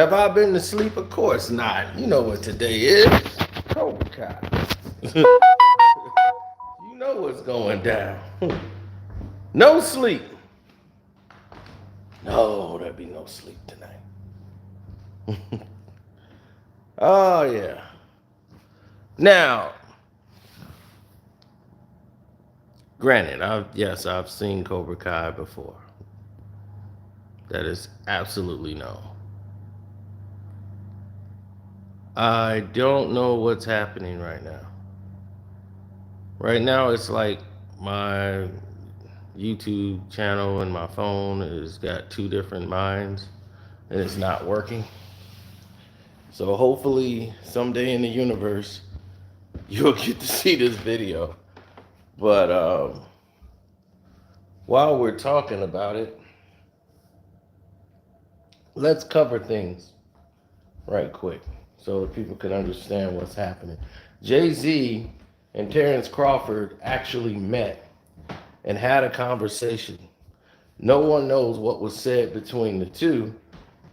Have I been to sleep? Of course not. You know what today is. Cobra Kai. You know what's going down. No sleep. No, there'll be no sleep tonight. Oh, yeah. Now, granted, I've seen Cobra Kai before. That is absolutely no. I don't know what's happening right now. Right now, it's like my YouTube channel and my phone has got two different minds and it's not working. So hopefully someday in the universe you'll get to see this video. But while we're talking about it, let's cover things right quick so that people can understand what's happening. Jay-Z and Terence Crawford actually met and had a conversation. No one knows what was said between the two,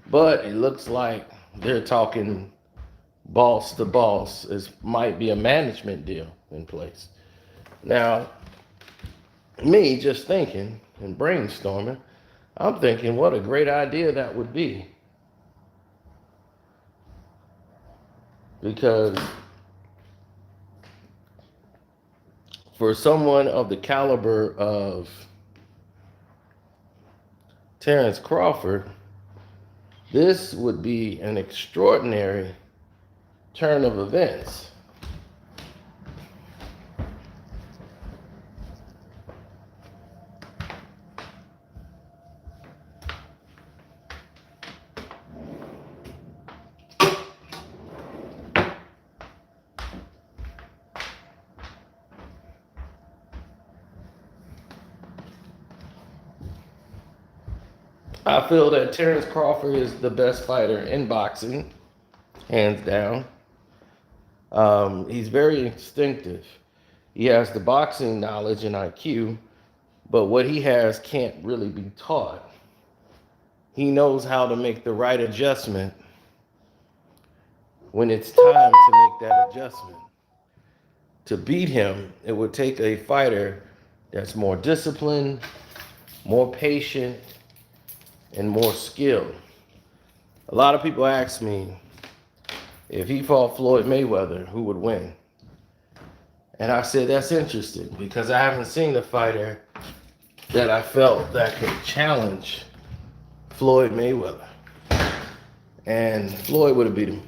but it looks like they're talking boss to boss. It might be a management deal in place. Now, me just thinking and brainstorming, I'm thinking what a great idea that would be. Because for someone of the caliber of Terence Crawford, this would be an extraordinary turn of events. I feel that Terence Crawford is the best fighter in boxing, hands down. He's very instinctive. He has the boxing knowledge and IQ, but what he has can't really be taught. He knows how to make the right adjustment when it's time to make that adjustment. To beat him, it would take a fighter that's more disciplined, more patient, and more skilled. A lot of people ask me if he fought Floyd Mayweather, who would win? And I said that's interesting because I haven't seen a fighter that I felt that could challenge Floyd Mayweather. And Floyd would have beat him.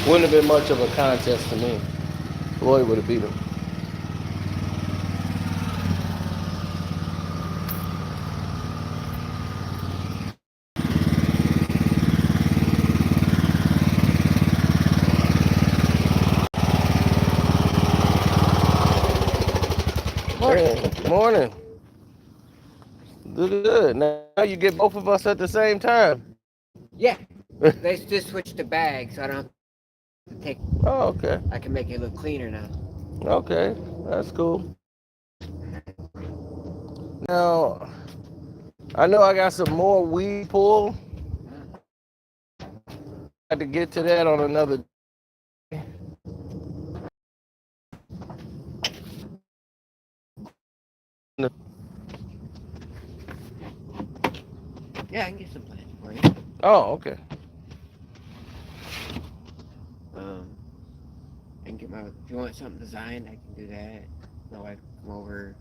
Wouldn't have been much of a contest to me. Floyd would have beat him. Hey, morning. Good. Now you get both of us at the same time. Yeah, they just switched the bag, so I don't have to take. Oh, okay. I can make it look cleaner now. Okay, that's cool. Now, I know I got some more weed pull. I had to get to that on another day. Yeah, I can get some plants for you. Oh, okay. I can get my. If you want something designed, I can do that. My wife can come over,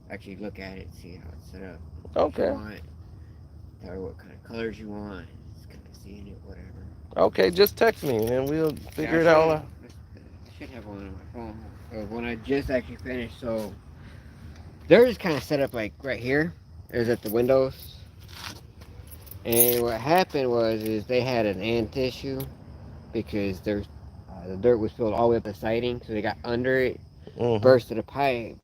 actually look at it, see how it's set up. Okay. If you want, tell her what kind of colors you want, just kind of seeing it, whatever. Okay, just text me and then we'll figure Yeah, it all out. I should have one on my phone. When I just actually finished, so they're just kind of set up like right here. Is at the windows. And what happened is they had an ant issue because the dirt was filled all the way up the siding, so they got under it, bursted a pipe,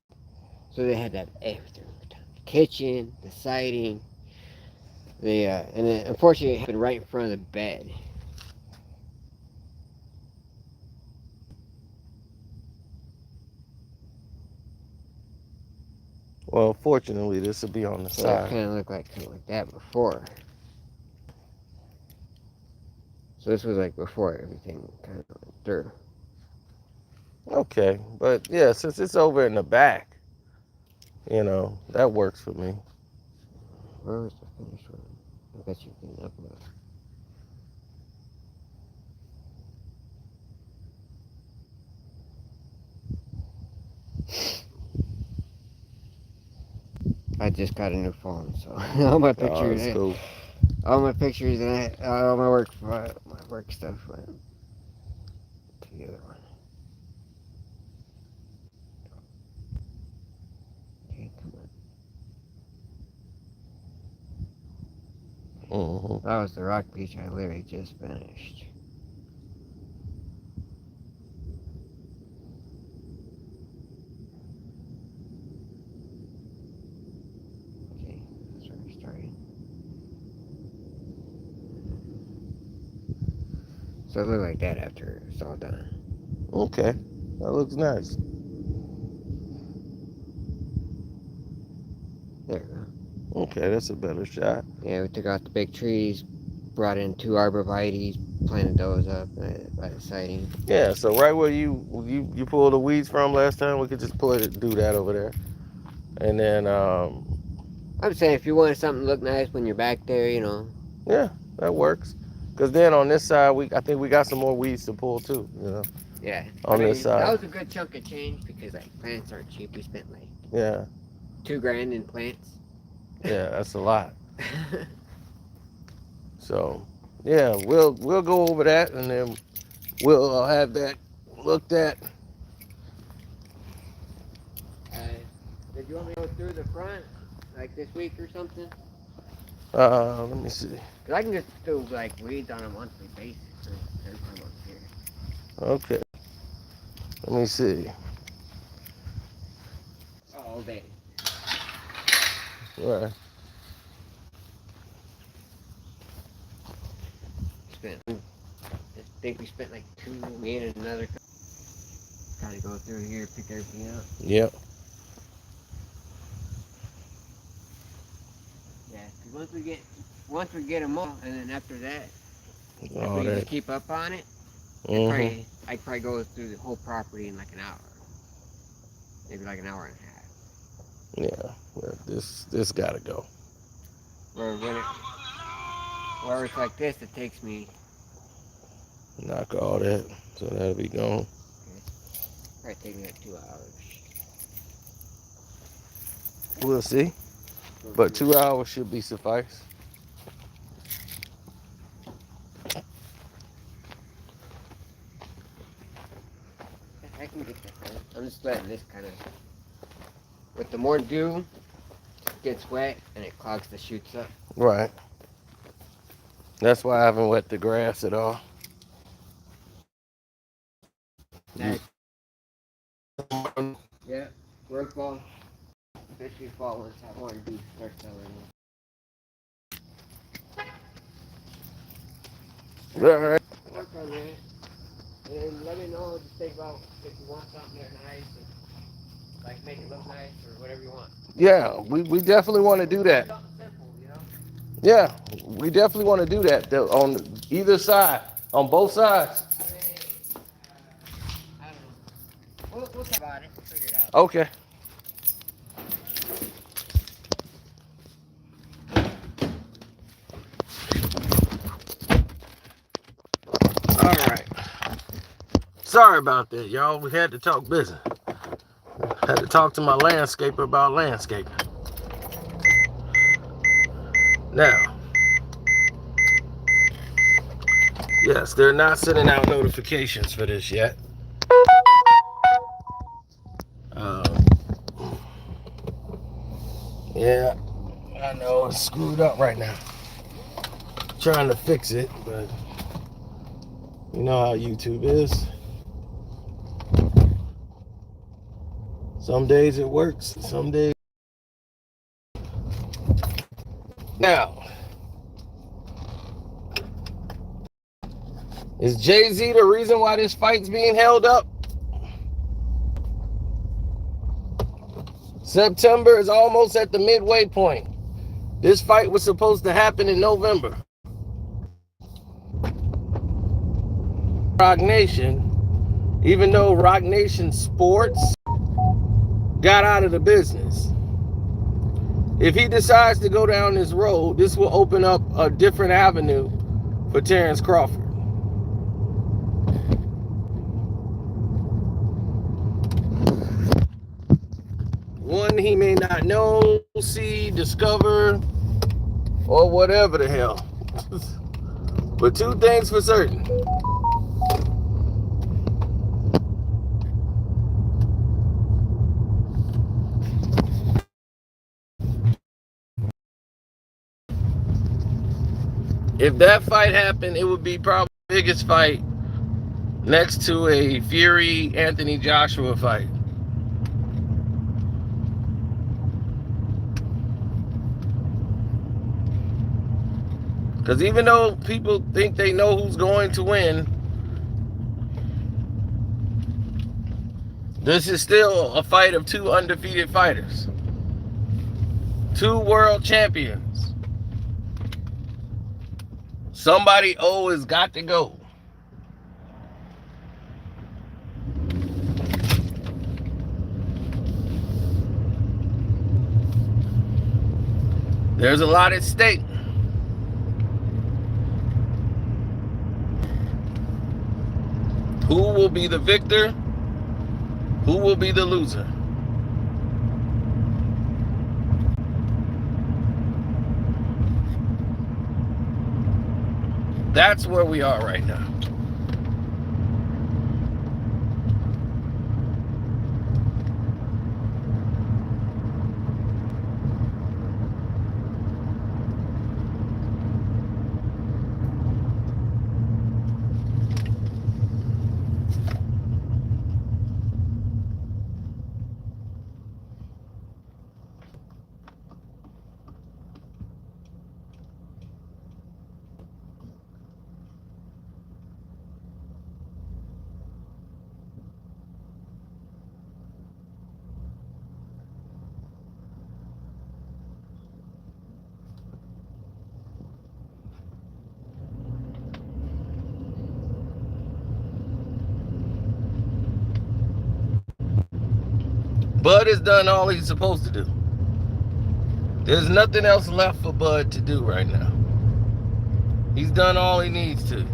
so they had that everything, the kitchen, the siding, and then unfortunately it happened right in front of the bed. Well, fortunately, this will be on the So side. it kind of looked like that before. So this was like before everything kind of went through. Okay, but yeah, since it's over in the back, that works for me. Where was the finished one? I bet you can upload. I just got a new phone, so all my Oh, pictures, that's cool. all my pictures, and all my work stuff went to the other one. Okay, come on. Mm-hmm. That was the rock beach I literally just finished. Okay, that's where we started. So it looked like that after it's all done. Okay, that looks nice. There we go. Okay, that's a better shot. Yeah, we took out the big trees, brought in 2 arborvitaes, planted those up by the siding. Yeah, so right where you pulled the weeds from last time, we could just do that over there, and then I'm saying if you wanted something to look nice when you're back there, yeah, that works. Cause then on this side, I think we got some more weeds to pull too. Yeah. On this That side. was a good chunk of change because like plants aren't cheap. We spent like Yeah, $2,000 in plants. yeah, that's a lot. So yeah, we'll go over that, and then we'll have that looked at. Did you want me to go through the front like this week or something? Let me see. Cause I can just do like weeds on a monthly basis every time I'm here. Okay, let me see. All day. Right. I think we spent like me and another kind of go through here, pick everything up. Yep. Yeah, cause once we get them all, and then after that, if All we that. just keep up on it, Mm-hmm. I probably go through the whole property in like an hour, maybe like an hour and a half. Yeah. Well, this gotta go. Where it's like this, it takes me Knock all that, so that'll be gone. probably take me like 2 hours. We'll see, but 2 hours should be suffice. I can get that done. I'm just letting this kind of, with the more dew, it gets wet and it clogs the shoots up. Right. That's why I haven't wet the grass at all. Yeah, growth ball. Especially fall once that more dew starts selling. All right. Work on that. And let me know just think about if you want something there nice and like make it look nice or whatever you want. Yeah, we definitely want to do that. Something simple, Yeah, we definitely want to do that on either side, on both sides. I don't know. We'll talk about it. We'll figure it out. Okay. All right. Sorry about that, y'all. We had to talk business. Had to talk to my landscaper about landscaping. Now, yes, they're not sending out notifications for this yet. Yeah, I know it's screwed up right now. Trying to fix it, but you know how YouTube is. Some days it works, some days. Now, is Jay-Z the reason why this fight's being held up? September is almost at the midway point. This fight was supposed to happen in November. Rock Nation, even though Rock Nation Sports got out of the business. If he decides to go down this road, this will open up a different avenue for Terence Crawford. One he may not know, see, discover, or whatever the hell. But two things for certain. If that fight happened, it would be probably the biggest fight next to a Fury Anthony Joshua fight. Because even though people think they know who's going to win, this is still a fight of two undefeated fighters. Two world champions. Somebody has got to go. There's a lot at stake. Who will be the victor? Who will be the loser? That's where we are right now. Bud has done all he's supposed to do. There's nothing else left for Bud to do right now. He's done all he needs to.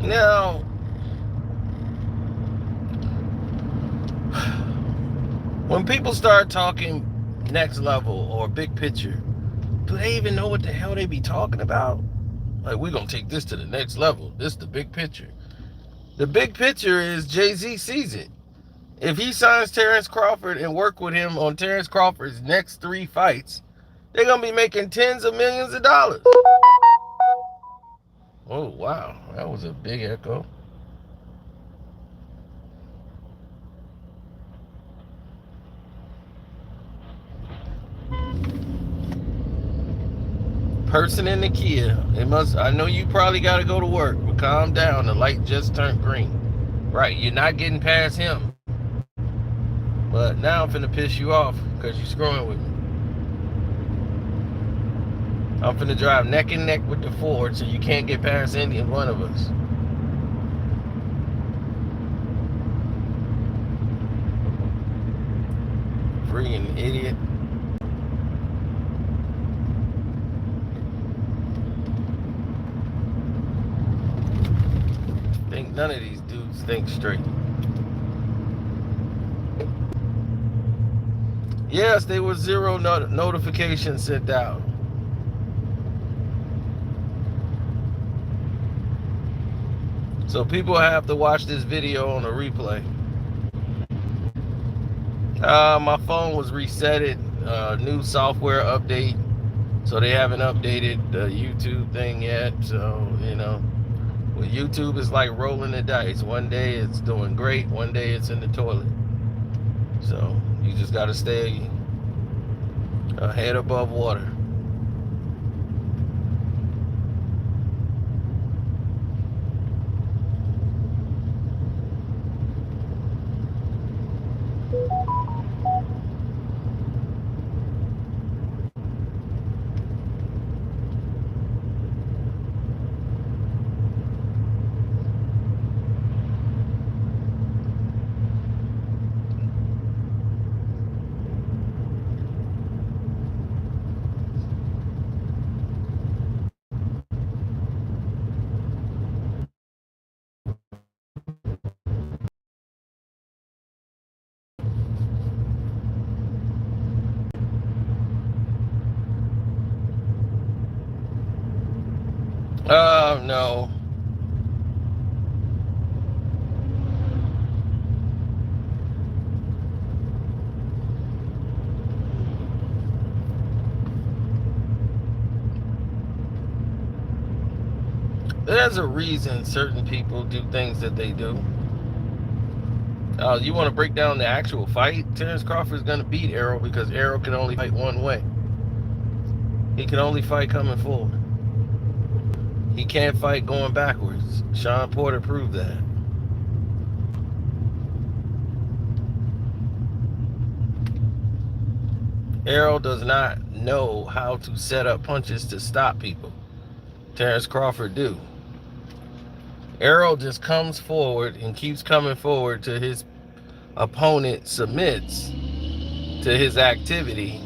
Now, when people start talking next level or big picture, do they even know what the hell they be talking about? Like, we're going to take this to the next level. This is the big picture. The big picture is Jay-Z sees it. If he signs Terence Crawford and work with him on Terence Crawford's next 3 fights, they're going to be making tens of millions of dollars. Oh, wow. That was a big echo. Person in the Kia. I know you probably got to go to work, but calm down. The light just turned green. Right, you're not getting past him. But now I'm finna piss you off because you're screwing with me. I'm finna drive neck and neck with the Ford so you can't get past any one of us. Freaking idiot. Think none of these dudes think straight. Yes, there was 0 notifications sent out. So people have to watch this video on a replay. My phone was resetted, new software update. So they haven't updated the YouTube thing yet. So, you know, with YouTube, it's like rolling the dice. One day it's doing great, one day it's in the toilet. So you just got to stay head above water. No. There's a reason certain people do things that they do. You want to break down the actual fight? Terence Crawford is going to beat Errol because Errol can only fight one way. He can only fight coming forward. He can't fight going backwards. Sean Porter proved that. Errol does not know how to set up punches to stop people. Terence Crawford do. Errol just comes forward and keeps coming forward till his opponent submits to his activity.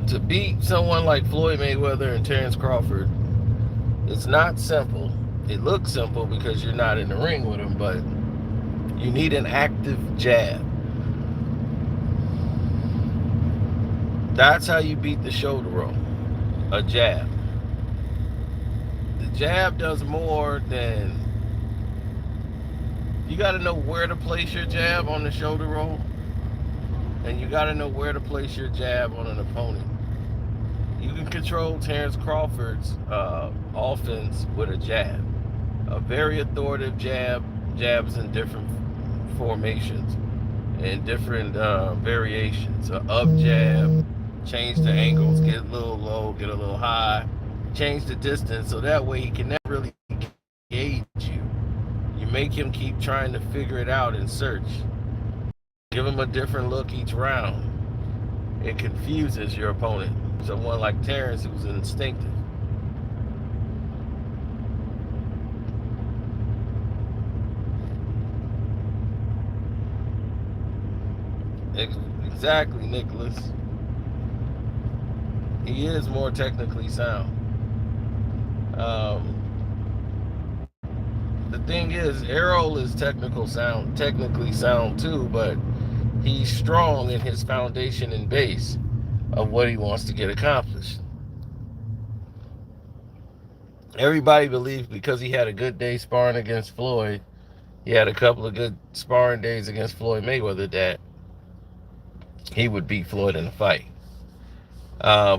To beat someone like Floyd Mayweather and Terence Crawford, it's not simple. It looks simple because you're not in the ring with them, but you need an active jab. That's how you beat the shoulder roll. A jab. The jab does more than... You got to know where to place your jab on the shoulder roll, and you got to know where to place your jab on an opponent. You can control Terence Crawford's offense with a jab. A very authoritative jab, jabs in different formations and different variations. An up jab, change the angles, get a little low, get a little high, change the distance, so that way he can never really gauge you. You make him keep trying to figure it out and search. Give him a different look each round. It confuses your opponent. Someone like Terence, who's instinctive. Exactly, Nicholas. He is more technically sound. The thing is, Errol is technically sound too, but he's strong in his foundation and base of what he wants to get accomplished. Everybody believes because he had a good day sparring against Floyd, he had a couple of good sparring days against Floyd Mayweather, that he would beat Floyd in a fight.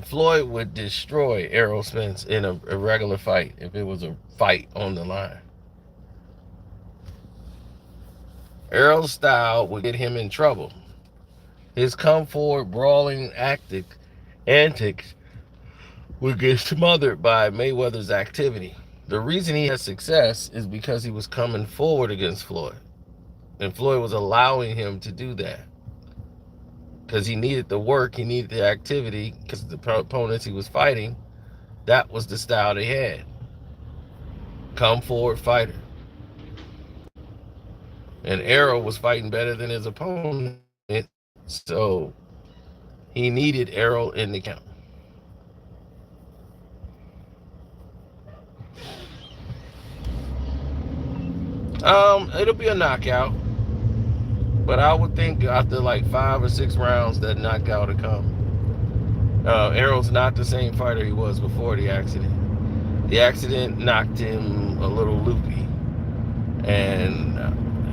Floyd would destroy Errol Spence in a regular fight if it was a fight on the line. Errol's style would get him in trouble. His come forward brawling antics would get smothered by Mayweather's activity. The reason he had success is because he was coming forward against Floyd. And Floyd was allowing him to do that. Because he needed the work, he needed the activity, because the opponents he was fighting, that was the style they had. Come forward fighter. And Errol was fighting better than his opponent, so he needed Errol in the count. It'll be a knockout, but I would think after like 5 or 6 rounds that knockout will come. Errol's not the same fighter he was before the accident. The accident knocked him a little loopy, and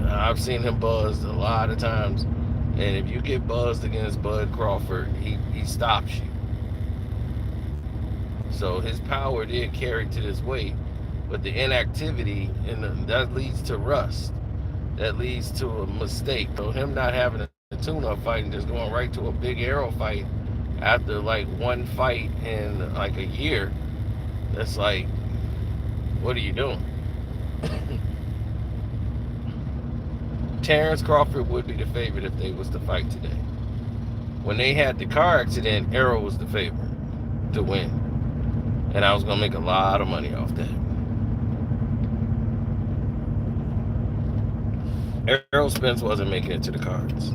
I've seen him buzzed a lot of times. And if you get buzzed against Bud Crawford, he stops you. So his power did carry to this weight, but the inactivity that leads to rust. That leads to a mistake. So him not having a tune-up fight and just going right to a big arrow fight after like one fight in like a year, that's like, what are you doing? Terence Crawford would be the favorite if they was to fight today. When they had the car accident, Arrow was the favorite to win. And I was going to make a lot of money off that. Errol Spence wasn't making it to the cards.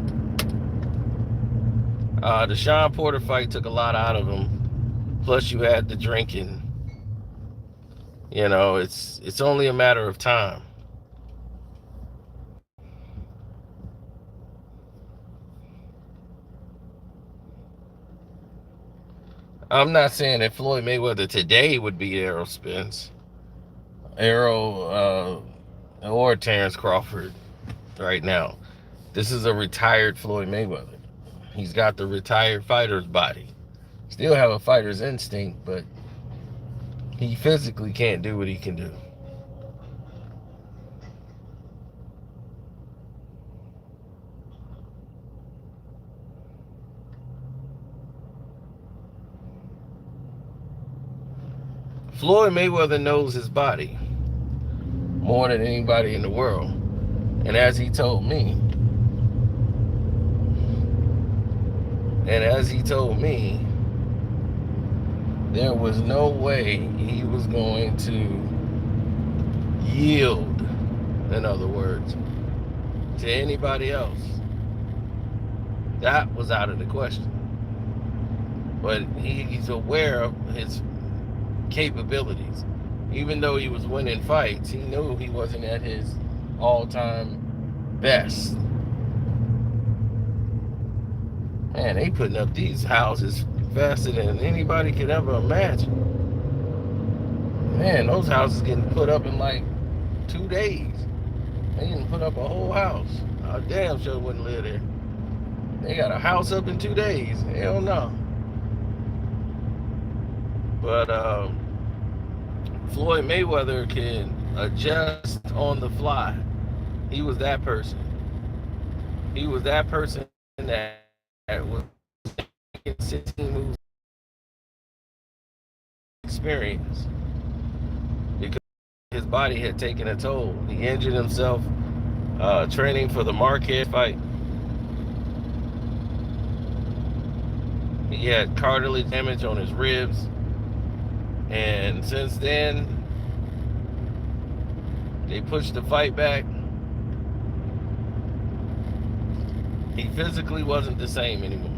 The Sean Porter fight took a lot out of him. Plus, you had the drinking. You know, it's only a matter of time. I'm not saying that Floyd Mayweather today would be Errol Spence, or Terence Crawford right now. This is a retired Floyd Mayweather. He's got the retired fighter's body. Still have a fighter's instinct, but he physically can't do what he can do. Floyd Mayweather knows his body more than anybody in the world. And as he told me, there was no way he was going to yield, in other words, to anybody else. That was out of the question. But he's aware of his capabilities. Even though he was winning fights, he knew he wasn't at his all-time best. Man, they putting up these houses faster than anybody could ever imagine. Man, those houses getting put up in like 2 days. They didn't put up a whole house. I damn sure wouldn't live there. They got a house up in 2 days. Hell no. But Floyd Mayweather can adjust on the fly. He was that person. He was that person that was making 16 moves experience because his body had taken a toll. He injured himself training for the Marquez fight. He had cartilage damage on his ribs. And since then, they pushed the fight back. He physically wasn't the same anymore.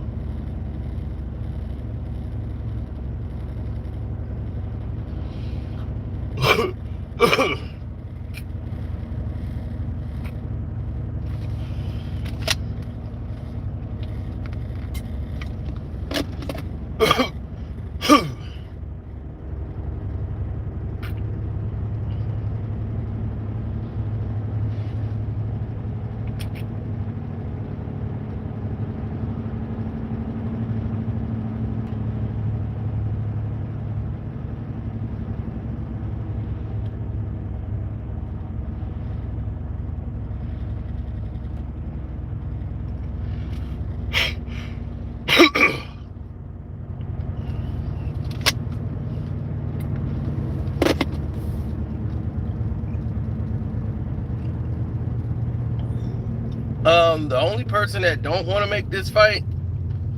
The only person that don't want to make this fight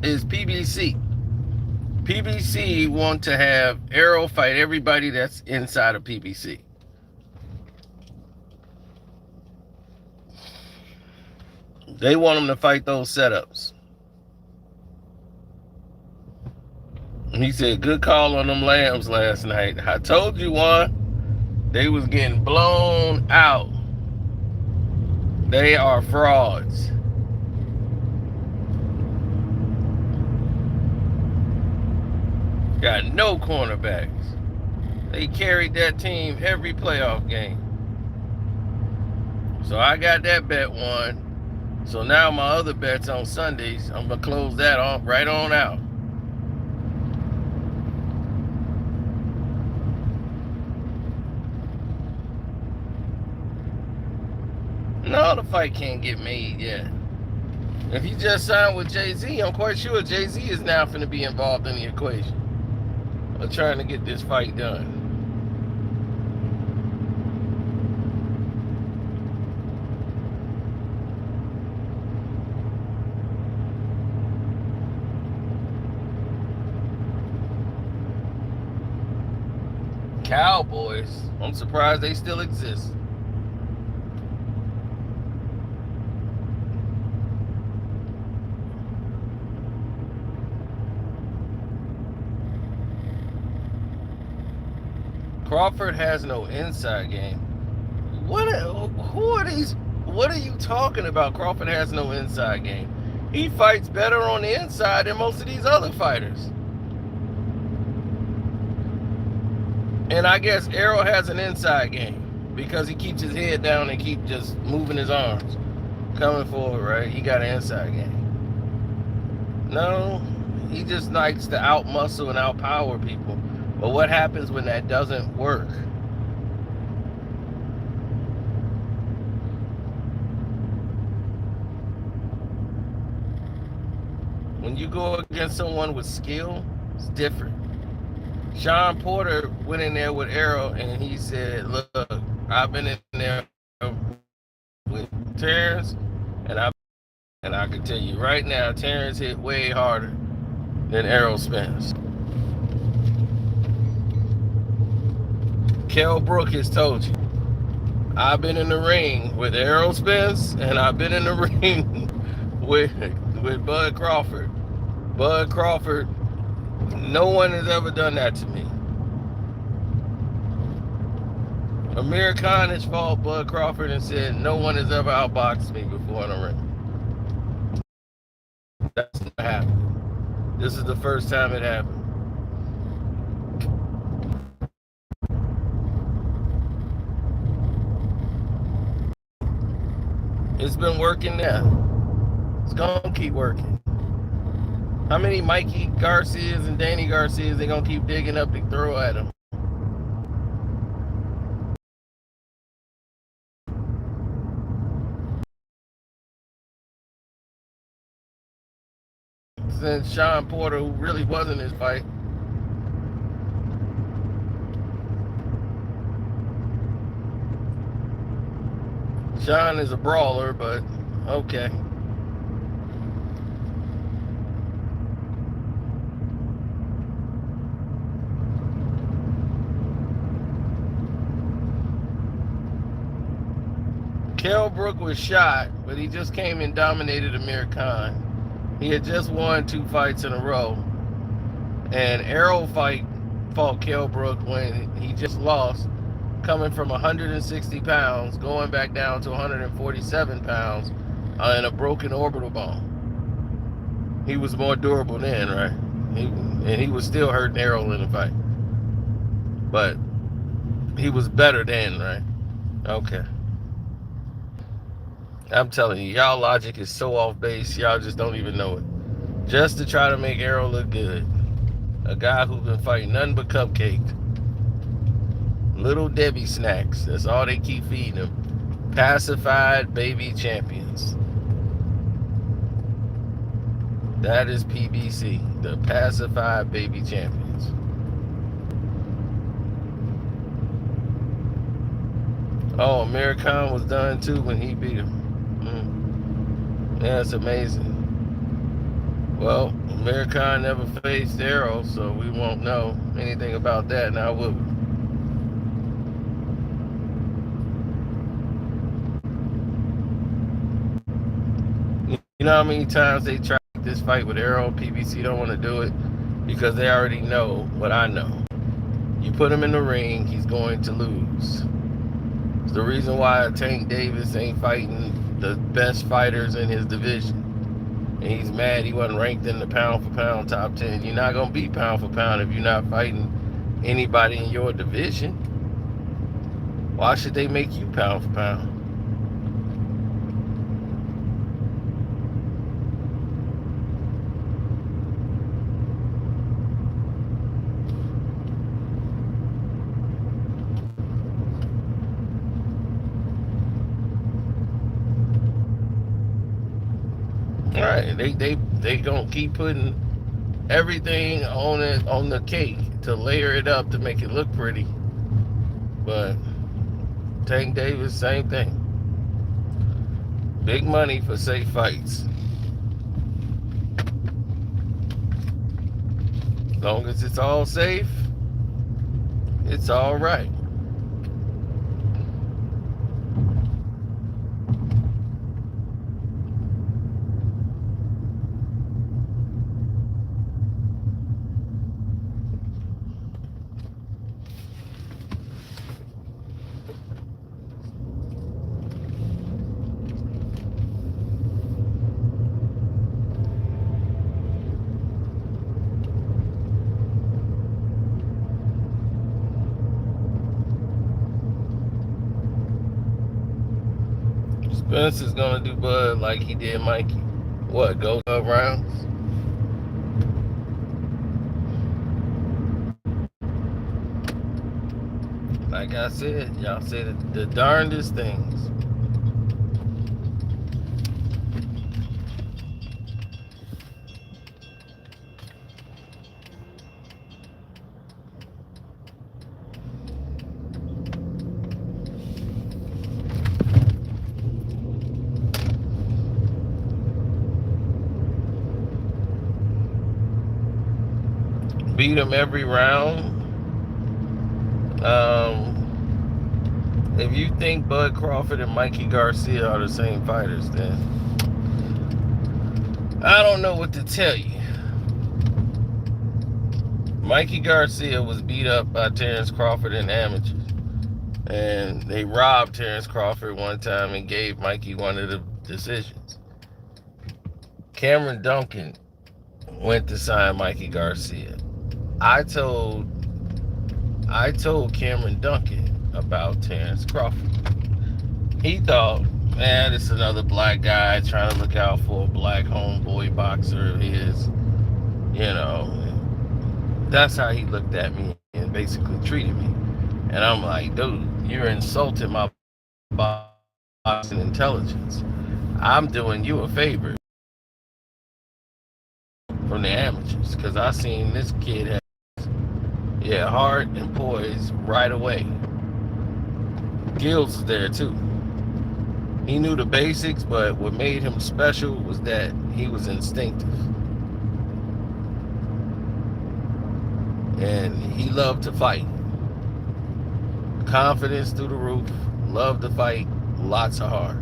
is PBC. PBC want to have Arrow fight everybody that's inside of PBC. They want him to fight those setups. He said, good call on them Lambs last night. I told you one. They was getting blown out. They are frauds. Got no cornerbacks. They carried that team every playoff game. So I got that bet won. So now my other bets on Sundays, I'm going to close that off right on out. know the fight can't get made yet. If he just signed with Jay-Z, I'm quite sure Jay-Z is now going to be involved in the equation of trying to get this fight done. Cowboys, I'm surprised they still exist. Crawford has no inside game. Who are these? What are you talking about? Crawford has no inside game. He fights better on the inside than most of these other fighters. And I guess Errol has an inside game because he keeps his head down and keep just moving his arms. Coming forward, right? He got an inside game. No, he just likes to out-muscle and out-power people. But what happens when that doesn't work? When you go against someone with skill, it's different. Sean Porter went in there with Errol and he said, look, I've been in there with Terence and I can tell you right now, Terence hit way harder than Errol Spence. Kell Brook has told you, I've been in the ring with Errol Spence and I've been in the ring with Bud Crawford. Bud Crawford, no one has ever done that to me. Amir Khan has fought Bud Crawford and said, no one has ever outboxed me before in a ring. That's not happened. This is the first time it happened. It's been working now. It's gonna keep working. How many Mikey Garcias and Danny Garcias they gonna keep digging up to throw at him? Since Sean Porter, who really wasn't his fight. Sean is a brawler, but okay. Kell Brook was shot, but he just came and dominated Amir Khan. He had just won 2 fights in a row. And Errol fought Kell Brook when he just lost, coming from 160 pounds, going back down to 147 pounds in a broken orbital bone. He was more durable then, right? He was still hurting Errol in the fight. But he was better then, right? Okay. I'm telling you, y'all logic is so off base, y'all just don't even know it. Just to try to make Errol look good. A guy who's been fighting nothing but cupcakes. Little Debbie snacks. That's all they keep feeding him. Pacified baby champions. That is PBC. The pacified baby champions. Oh, Amir Khan was done too when he beat him. Yeah, it's amazing. Well, Amir Khan never faced Errol, so we won't know anything about that now, will we? You know how many times they tried this fight with Errol? PBC don't want to do it because they already know what I know. You put him in the ring, he's going to lose. It's the reason why Tank Davis ain't fighting the best fighters in his division. And he's mad he wasn't ranked in the pound for pound top 10. You're not going to be pound for pound if you're not fighting anybody in your division. Why should they make you pound for pound? Right. They gonna keep putting everything on it on the cake to layer it up to make it look pretty. But Tank Davis, same thing. Big money for safe fights. As long as it's all safe, it's all right. Spencer's gonna do Bud like he did Mikey. What, go 12 rounds? Like I said, y'all said the darndest things. Beat him every round. If you think Bud Crawford and Mikey Garcia are the same fighters, then I don't know what to tell you. Mikey Garcia was beat up by Terence Crawford in amateurs. And they robbed Terence Crawford one time and gave Mikey one of the decisions. Cameron Duncan went to sign Mikey Garcia. I told Cameron Duncan about Terence Crawford. He thought, man, it's another black guy trying to look out for a black homeboy boxer of his. You know, that's how he looked at me and basically treated me. And I'm like, dude, you're insulting my boxing intelligence. I'm doing you a favor from the amateurs because I seen this kid have, heart and poise right away. Gills was there too. He knew the basics, but what made him special was that he was instinctive. And he loved to fight. Confidence through the roof, loved to fight, lots of heart.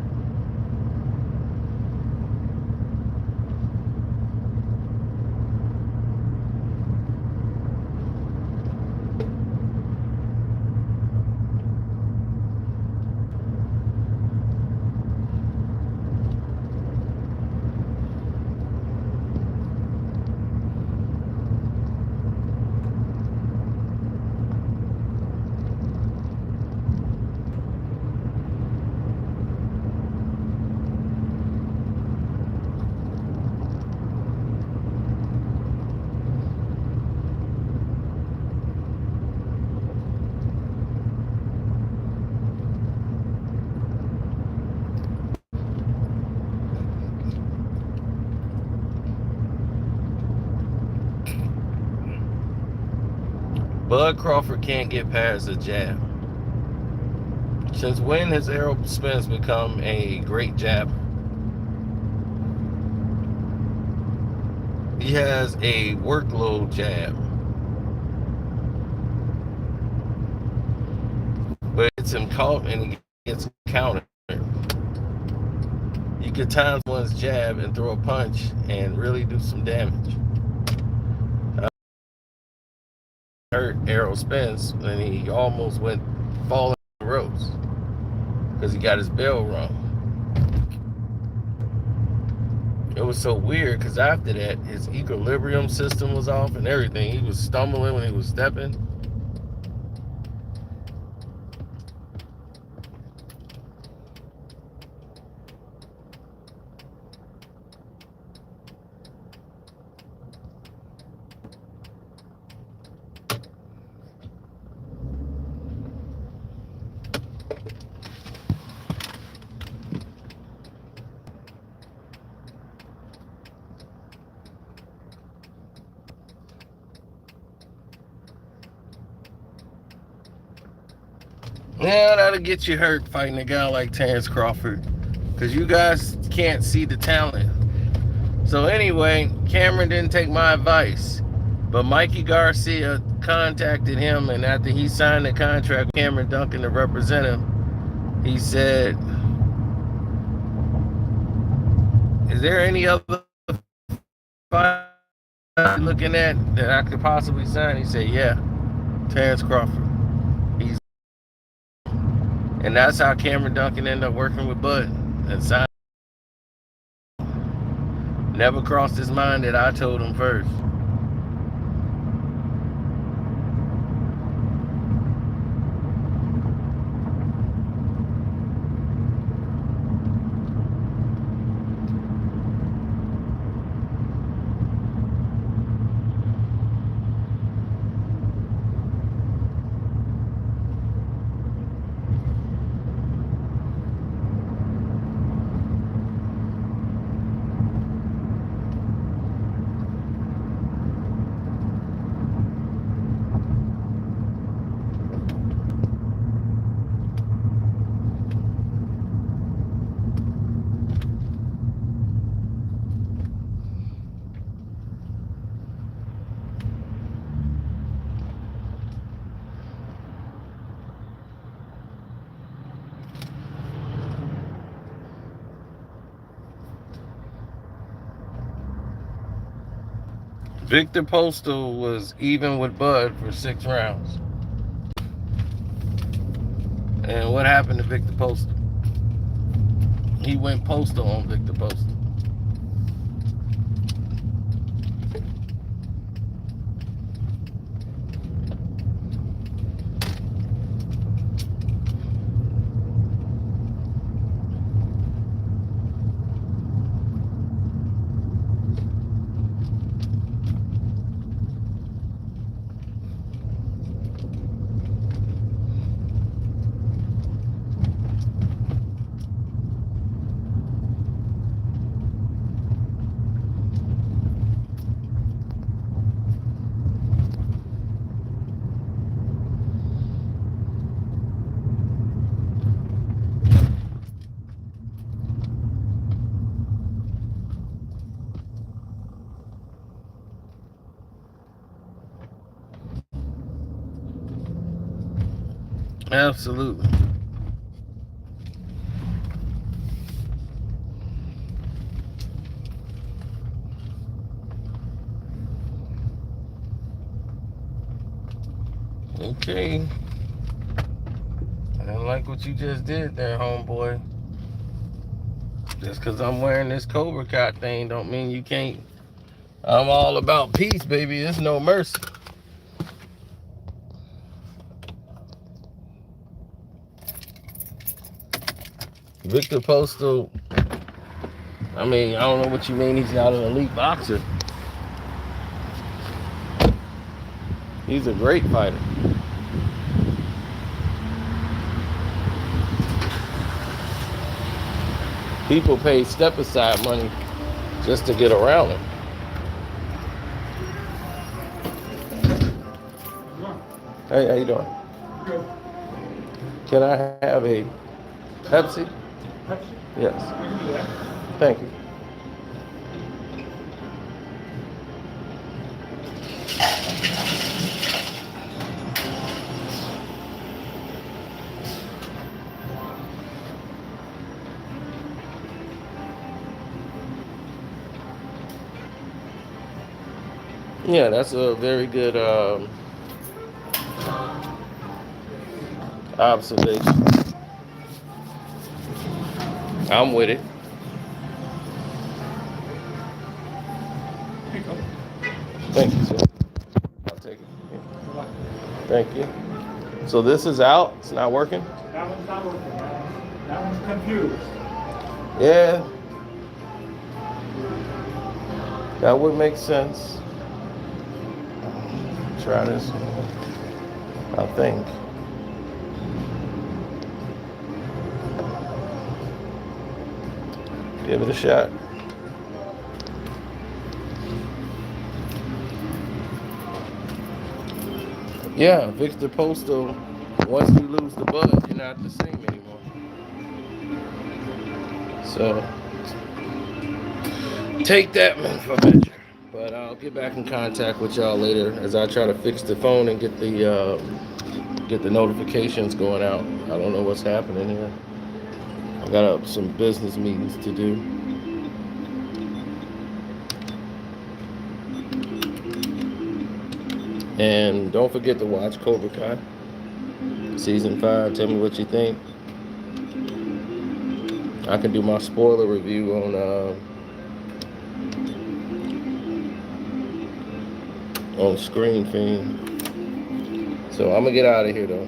Bud Crawford can't get past a jab. Since when has Errol Spence become a great jabber? He has a workload jab. But it's him caught and he gets countered. You could time one's jab and throw a punch and really do some damage. Hurt Errol Spence and he almost went falling the ropes because he got his bell rung. It was so weird because after that his equilibrium system was off and everything. He was stumbling when he was stepping. Yeah, that'll get you hurt fighting a guy like Terence Crawford. Because you guys can't see the talent. So anyway, Cameron didn't take my advice. But Mikey Garcia contacted him, and after he signed the contract with Cameron Duncan to represent him, he said, is there any other fight looking at that I could possibly sign? He said, yeah, Terence Crawford. He's, and that's how Cameron Duncan ended up working with Bud and signed. Never crossed his mind that I told him first. Victor Postal was even with Bud for 6 rounds. And what happened to Victor Postal? He went postal on Victor Postal. Absolutely. Okay. I don't like what you just did there, homeboy. Just because I'm wearing this Cobra Kai thing don't mean you can't. I'm all about peace, baby. There's no mercy. Victor Postal, I mean, I don't know what you mean he's not an elite boxer. He's a great fighter. People pay step-aside money just to get around him. Hey, how you doing? Good. Can I have a Pepsi? Pepsi? Yes. We can do that. Thank you. Yeah, that's a very good observation. I'm with it. Here you go. Thank you, sir. I'll take it. Yeah. Thank you. So this is out? It's not working? That one's not working. That one's confused. Yeah. That would make sense. Try this one, I think. Give it a shot. Yeah, Victor Postal once you lose the buzz, you're not the same anymore. So take that, man, for measure. But I'll get back in contact with y'all later as I try to fix the phone and get the notifications going out. I don't know what's happening here. I got some business meetings to do. And don't forget to watch Cobra Kai season 5. Tell me what you think. I can do my spoiler review on Screen Fiend. So I'm gonna get out of here though.